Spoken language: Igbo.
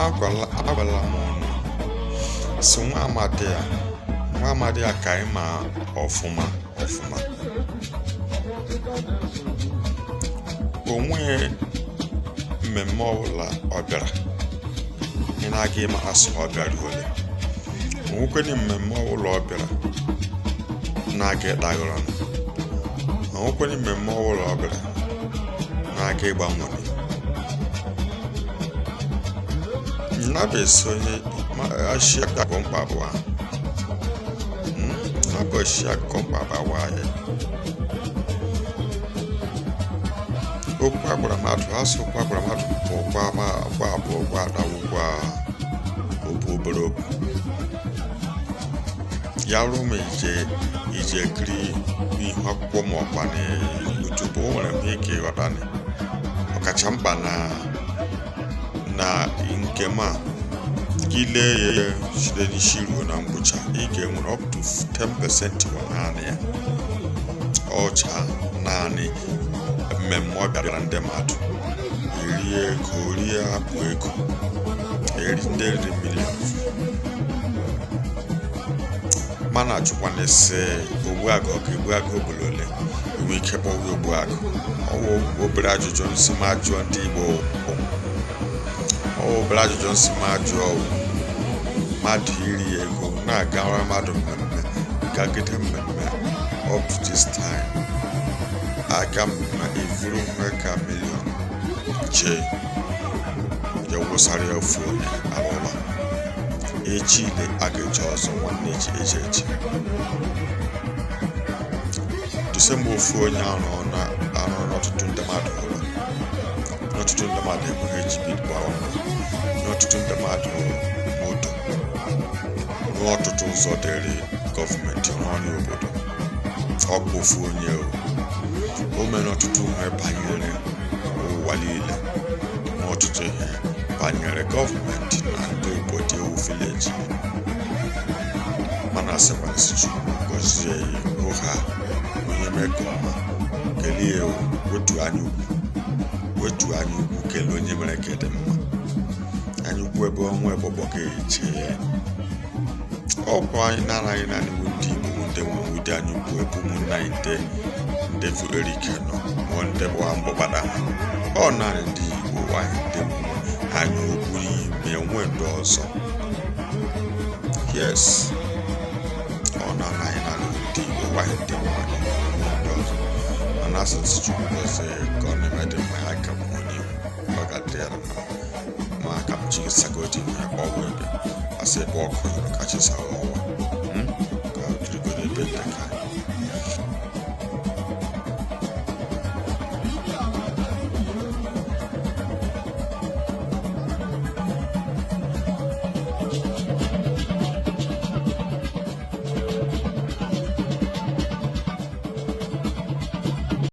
agwala m ọnụ si nwa amadi a ka anyị ma ọfụma onwe mmemme ọbụla ọ bịara ị na-aga ịma asị ọ bịara ole onwekwenye mmemme ọbụla ọ bịara na-aga ịdaghọrọ onwekwenye mmemme ọbụla ọ bịara na-aga ịgbanwere nabesi onye ashi akụkọ mkpa abụọ nabesi akụkọ mkpa abụọ anyị okwu agbara mmadụ asụ okwu agbara mmadụ bụ ọgwa abụọ gwa adawụgwa obu obere okwu ya rụ ma ije kiri ihu akwụkwọ ma ọkwa na YouTube o nwere m ike ịghọtani ọkacha mkpa na nke ma gị lee ya site n'isi ruo na ngwụcha ị ga-enwere up to 10% naanị ya ọcha naanị mmemme ọ bịara ndị mmadụ rie apụ ego ndị riri milion mana achụkwa na-ese ogbuagụ obodo ole enwe ike kpọwa ogbuagụ ọwụ obere ajụjụ nsị ma jụọ ndị Igbo obere ajụjụ nsị ma jụọ mmadụ iri ego na-agara mmadụ mmemme gagide mmemme up to this time aga mmemme evuru nweka milion jee ya wụsara ya ofu onye abụba echi ile a ga-eje ọzọ nwanne eji Disemba ofu onye arụ n'ọtụtụ ndị mmadụ hụrụ n'ọtụtụ ndị mmadụ enweghị ejibid gbawa n'ọtụtụ ndị mmadụ moto n'ọtụtụ ụzọ dịrị gọọmenti n'ọrụ obodo ọ bụ ofu onye o mere ọtụtụ ihe banyere ụwa niile n'ọtụtụ ihe banyere gọọmenti na ndị obodo ewu vileji mana asịkwasị Chukwu gọzie ya ụha onye mee ka ọma kelee wetu anya ukwu kelee onye mere ka dị mma anya ukwu ebe ọnwa egbọgbọ ga-eche ọkwa anyị na-anaghị naanị ndị Igbo ndị nwe ụdị anya ukwu ebe ụmụnna anyị ndị furere ike nọ mụọ ndị gba mgbọgbada ọ naanị ndị Igbo nwanyị ndị anya ukwu ime enwe ndị ọzọ yes ọ na-anaghị naanị ndị Igbo nwanyị ndị nwanyị ndị ọzọ mana asịsị Chukwu gọzie ka ọ na-eme dị mma ya ka onye ọ ga-adị ya mma ma ka m jiri sagodi ya gbawa ebe asị ebe ọkụ yọrọ kacha